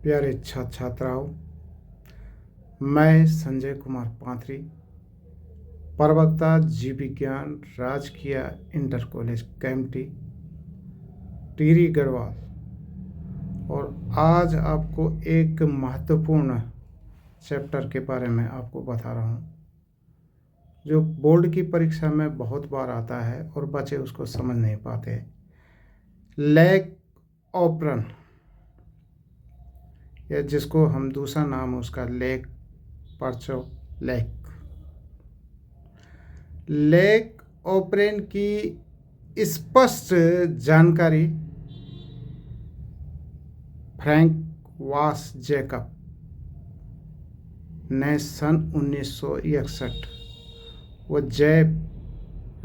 प्यारे छात्र छात्राओं, मैं संजय कुमार पांथरी, प्रवक्ता जीव विज्ञान राजकीय इंटर कॉलेज कैंपटी, टिहरी गढ़वाल, और आज आपको एक महत्वपूर्ण चैप्टर के बारे में आपको बता रहा हूँ जो बोर्ड की परीक्षा में बहुत बार आता है और बच्चे उसको समझ नहीं पाते। लैक ऑपरन, या जिसको हम दूसरा नाम उसका लेक पर्चो लेक ऑपरेन की स्पष्ट जानकारी फ्रैंक वास जैकब ने सन 1961 वो जैव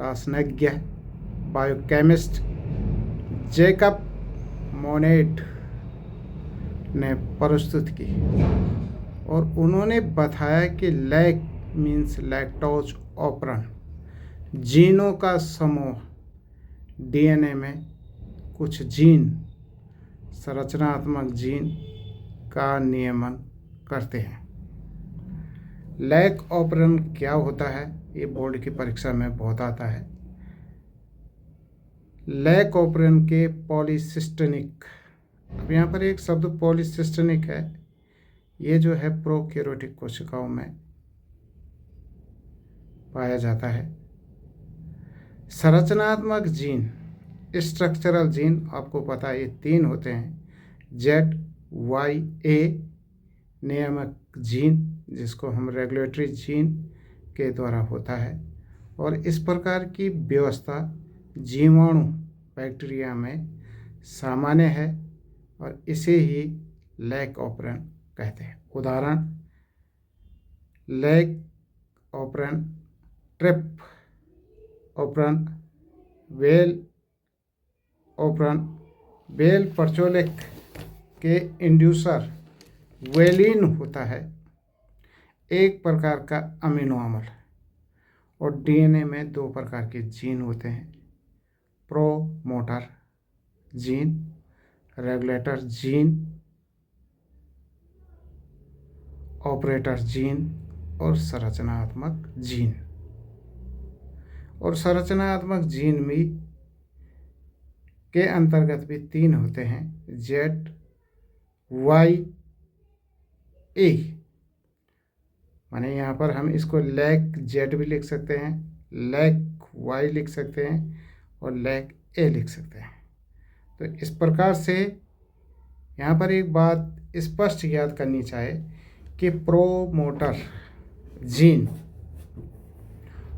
रासायनिज्ञ बायोकेमिस्ट जैकब मोनेट ने प्रस्तुत की और उन्होंने बताया कि लैक मीन्स लैक्टोज ऑपरन, जीनों का समूह डीएनए में कुछ जीन संरचनात्मक जीन का नियमन करते हैं। लैक ऑपरन क्या होता है, ये बोर्ड की परीक्षा में बहुत आता है। लैक ऑपरन के पॉलीसिस्टेनिक, अब यहाँ पर एक शब्द पॉलीसिस्टेनिक है, ये जो है प्रोकैरियोटिक कोशिकाओं में पाया जाता है। संरचनात्मक जीन, स्ट्रक्चरल जीन, आपको पता है ये 3 होते हैं, ZYA नियामक जीन जिसको हम रेगुलेटरी जीन के द्वारा होता है, और इस प्रकार की व्यवस्था जीवाणु बैक्टीरिया में सामान्य है और इसे ही लैक ऑपरन कहते हैं। उदाहरण, लैक ऑपरन, ट्रिप ऑपरन, वेल ऑपरन, बेल पर्चोलेक के इंड्यूसर वेलिन होता है, एक प्रकार का अमीनो अम्ल, और डीएनए में 2 प्रकार के जीन होते हैं, promoter gene, regulator gene, operator gene और संरचनात्मक जीन। और संरचनात्मक जीन भी के अंतर्गत भी 3 होते हैं, ZYA, माने यहाँ पर हम इसको लैक जेड भी लिख सकते हैं, लैक वाई लिख सकते हैं और लैक ए लिख सकते हैं। तो इस प्रकार से यहाँ पर एक बात स्पष्ट याद करनी चाहिए कि प्रोमोटर जीन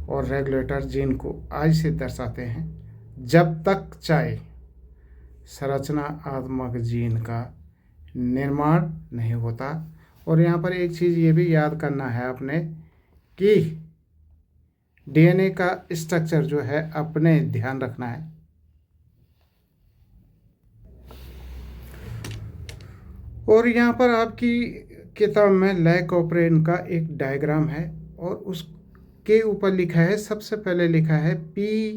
और रेगुलेटर जीन को आई से दर्शाते हैं जब तक चाहे संरचनात्मक जीन का निर्माण नहीं होता। और यहाँ पर एक चीज़ ये भी याद करना है आपने कि डीएनए का स्ट्रक्चर जो है अपने ध्यान रखना है। और यहाँ पर आपकी किताब में लैक ऑपरेन का एक डायग्राम है और उसके ऊपर लिखा है, सबसे पहले लिखा है PIPOZYA।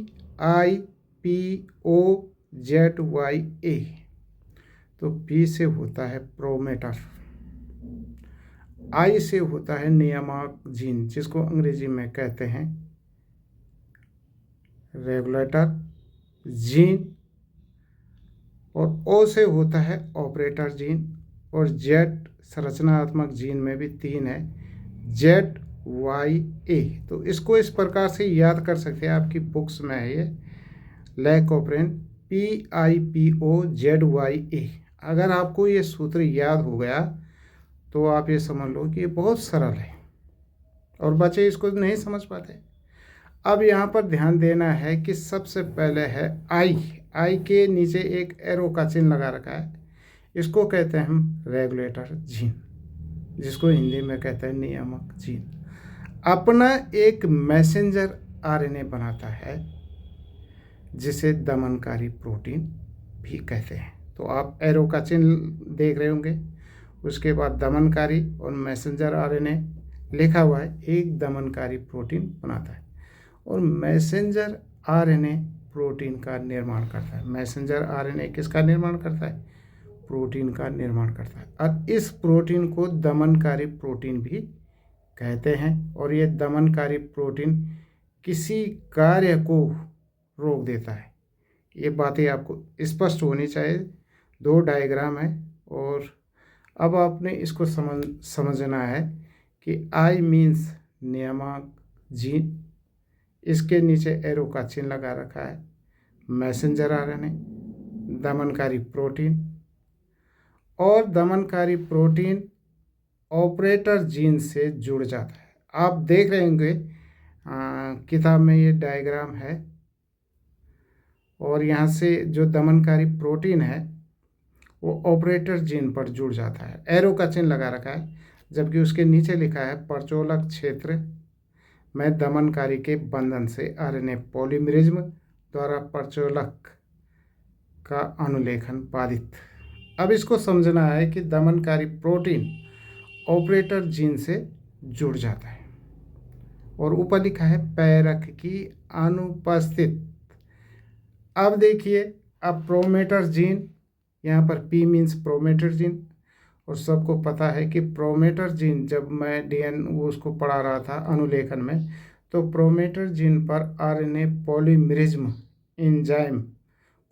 तो P से होता है प्रोमेटर, I से होता है नियामक जीन जिसको अंग्रेजी में कहते हैं रेगुलेटर जीन, और O से होता है ऑपरेटर जीन, और Z संरचनात्मक जीन में भी 3 है, ZYA। तो इसको इस प्रकार से याद कर सकते हैं, आपकी बुक्स में है ये लैक ऑपरेन PIPOZYA। अगर आपको ये सूत्र याद हो गया तो आप ये समझ लो कि ये बहुत सरल है और बच्चे इसको नहीं समझ पाते। अब यहाँ पर ध्यान देना है कि सबसे पहले है आई के नीचे एक एरो का चिन्ह लगा रखा है, इसको कहते हैं हम रेगुलेटर जीन, जिसको हिंदी में कहते हैं नियामक जीन। अपना एक मैसेंजर आरएनए बनाता है जिसे दमनकारी प्रोटीन भी कहते हैं। तो आप एरो का चिन्ह देख रहे होंगे, उसके बाद दमनकारी और मैसेंजर आरएनए लिखा हुआ है, एक दमनकारी प्रोटीन बनाता है और मैसेंजर आरएनए प्रोटीन का निर्माण करता है। मैसेंजर आरएनए किसका निर्माण करता है? प्रोटीन का निर्माण करता है और इस प्रोटीन को दमनकारी प्रोटीन भी कहते हैं। और ये दमनकारी प्रोटीन किसी कार्य को रोक देता है। ये बातें आपको स्पष्ट होनी चाहिए। 2 डायग्राम है और अब आपने इसको समझना है कि आई मीन्स नियामक जीन, इसके नीचे एरो का चिन्ह लगा रखा है, मैसेंजर आरएनए, दमनकारी प्रोटीन। और दमनकारी प्रोटीन ऑपरेटर जीन से जुड़ जाता है। आप देख रहे होंगे किताब में ये डायग्राम है और यहाँ से जो दमनकारी प्रोटीन है वो ऑपरेटर जीन पर जुड़ जाता है, एरो का चिन्ह लगा रखा है, जबकि उसके नीचे लिखा है प्रचोलक क्षेत्र में दमनकारी के बंधन से आरएनए पॉलीमरेज्म द्वारा प्रचोलक का अनुलेखन बाधित। अब इसको समझना है कि दमनकारी प्रोटीन ऑपरेटर जीन से जुड़ जाता है और ऊपर लिखा है प्रेरक की अनुपस्थित। अब देखिए, अब प्रोमेटर जीन, यहाँ पर पी मीन्स प्रोमेटर जीन, और सबको पता है कि प्रोमेटर जीन, जब मैं डीएन वो उसको पढ़ा रहा था अनुलेखन में, तो प्रोमेटर जीन पर आरएनए पॉलीमरेज्म एंजाइम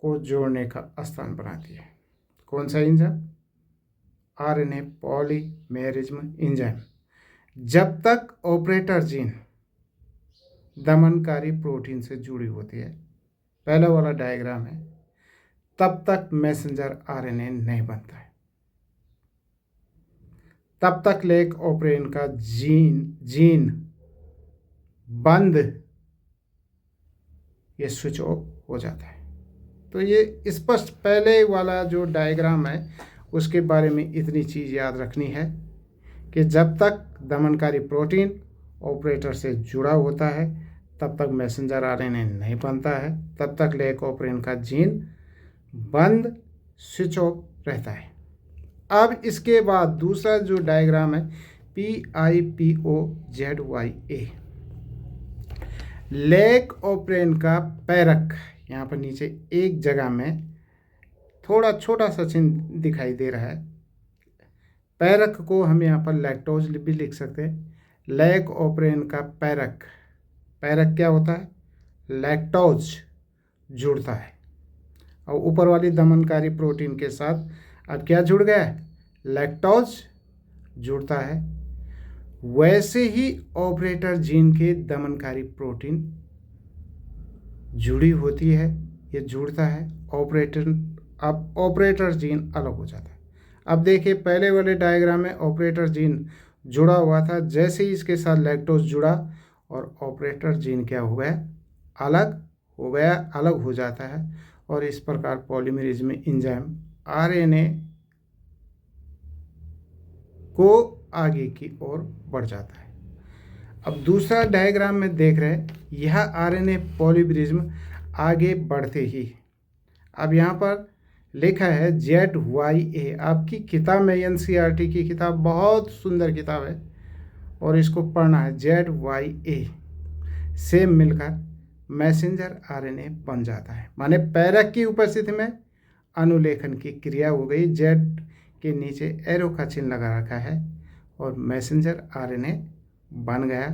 को जोड़ने का स्थान बनाती है। कौन सा एंजाइम? RNA पॉलीमरेज्म enzyme. जब तक ऑपरेटर जीन दमनकारी प्रोटीन से जुड़ी होती है, पहला वाला डायग्राम है, तब तक मैसेंजर आरएनए नहीं बनता है। तब तक लेक ऑपरेन का जीन बंद, ये स्विच ऑफ हो जाता है। तो ये स्पष्ट पहले वाला जो डायग्राम है उसके बारे में इतनी चीज़ याद रखनी है कि जब तक दमनकारी प्रोटीन ऑपरेटर से जुड़ा होता है तब तक मैसेंजर आरएनए नहीं बनता है, तब तक लेक ऑपरेन का जीन बंद, स्विच ऑफ रहता है। अब इसके बाद दूसरा जो डायग्राम है PIPOZYA, लेक ऑपरेन का पैरक, यहाँ पर नीचे एक जगह में थोड़ा छोटा सा चिन्ह दिखाई दे रहा है। पैरक को हम यहाँ पर लैक्टोज भी लिख सकते हैं। लेक ऑपरेन का पैरक, पैरक क्या होता है? लैक्टोज जुड़ता है और ऊपर वाली दमनकारी प्रोटीन के साथ अब क्या जुड़ गया है? लैक्टोज जुड़ता है। वैसे ही ऑपरेटर जीन के दमनकारी प्रोटीन जुड़ी होती है, ये जुड़ता है ऑपरेटर, अब ऑपरेटर जीन अलग हो जाता है। अब देखिए, पहले वाले डायग्राम में ऑपरेटर जीन जुड़ा हुआ था, जैसे ही इसके साथ लैक्टोज जुड़ा और ऑपरेटर जीन क्या हो गया? अलग हो गया, अलग हो जाता है और इस प्रकार पॉलीमरेज में एंजाइम आरएनए को आगे की ओर बढ़ जाता है। अब दूसरा डायग्राम में देख रहे हैं, यह आरएनए पॉलीमरेज्म आगे बढ़ते ही अब यहाँ पर लिखा है ZYA। आपकी किताब में NCERT की किताब बहुत सुंदर किताब है और इसको पढ़ना है। ZYA से मिलकर मैसेंजर आरएनए बन जाता है, माने पैरक की उपस्थिति में अनुलेखन की क्रिया हो गई। जेड के नीचे एरो का चिन्ह लगा रखा है और मैसेंजर आरएनए बन गया।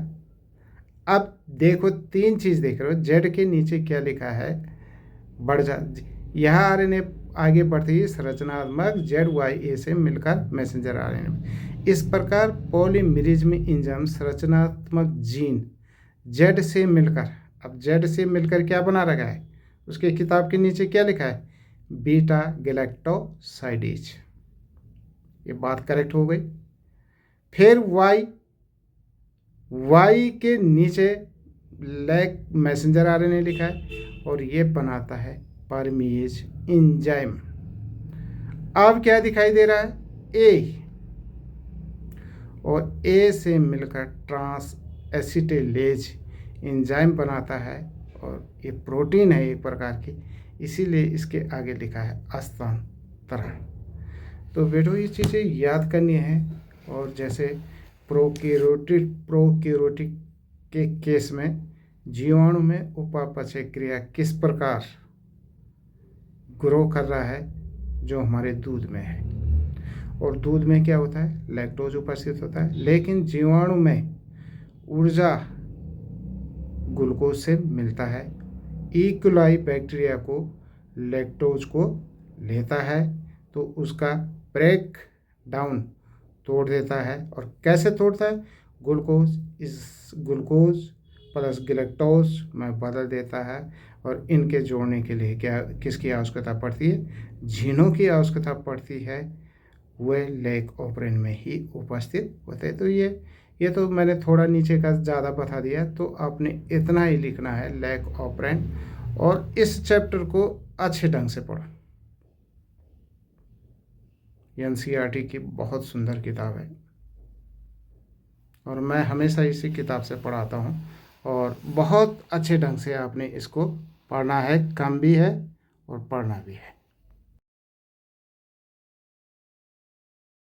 अब देखो, 3 चीज़ देख रहे हो। जेड के नीचे क्या लिखा है? बढ़ जा, यह आरएनए आगे बढ़ते ही संरचनात्मक ZYA से मिलकर मैसेंजर आरएनए। इस प्रकार पॉलीमरेज में एंजाइम संरचनात्मक जीन जेड से मिलकर, अब जेड से मिलकर क्या बना रखा है? उसके किताब के नीचे क्या लिखा है? Beta galactosidase. ये बात करेक्ट हो गई। फिर वाई के नीचे लैक मैसेंजर आरएनए लिखा है और ये बनाता है परमीज एंजाइम। अब क्या दिखाई दे रहा है? ए, और ए से मिलकर ट्रांस एसिटिलेज एंजाइम बनाता है और ये प्रोटीन है एक प्रकार की, इसीलिए इसके आगे लिखा है हस्तांतरण। तो बेटो ये चीज़ें याद करनी है। और जैसे प्रोकैरियोटिक के केस में जीवाणु में उपापचय क्रिया किस प्रकार ग्रो कर रहा है, जो हमारे दूध में है। और दूध में क्या होता है, लैक्टोज उपस्थित होता है, लेकिन जीवाणु में ऊर्जा ग्लूकोज से मिलता है। इकोलाई बैक्टीरिया को लैक्टोज को लेता है तो उसका ब्रेक डाउन तोड़ देता है। और कैसे तोड़ता है, ग्लूकोज प्लस ग्लैक्टोज में बदल देता है। और इनके जोड़ने के लिए किसकी आवश्यकता पड़ती है, झीनों की आवश्यकता पड़ती है। वे लैक ऑपरेंट में ही उपस्थित होते हैं। तो ये तो मैंने थोड़ा नीचे का ज़्यादा बता दिया, तो आपने इतना ही लिखना है, लैक ऑपरेंट। और इस चैप्टर को अच्छे ढंग से पढ़ो। एनसीईआरटी की बहुत सुंदर किताब है और मैं हमेशा इसी किताब से पढ़ाता हूँ। और बहुत अच्छे ढंग से आपने इसको पढ़ना है, कम भी है और पढ़ना भी है।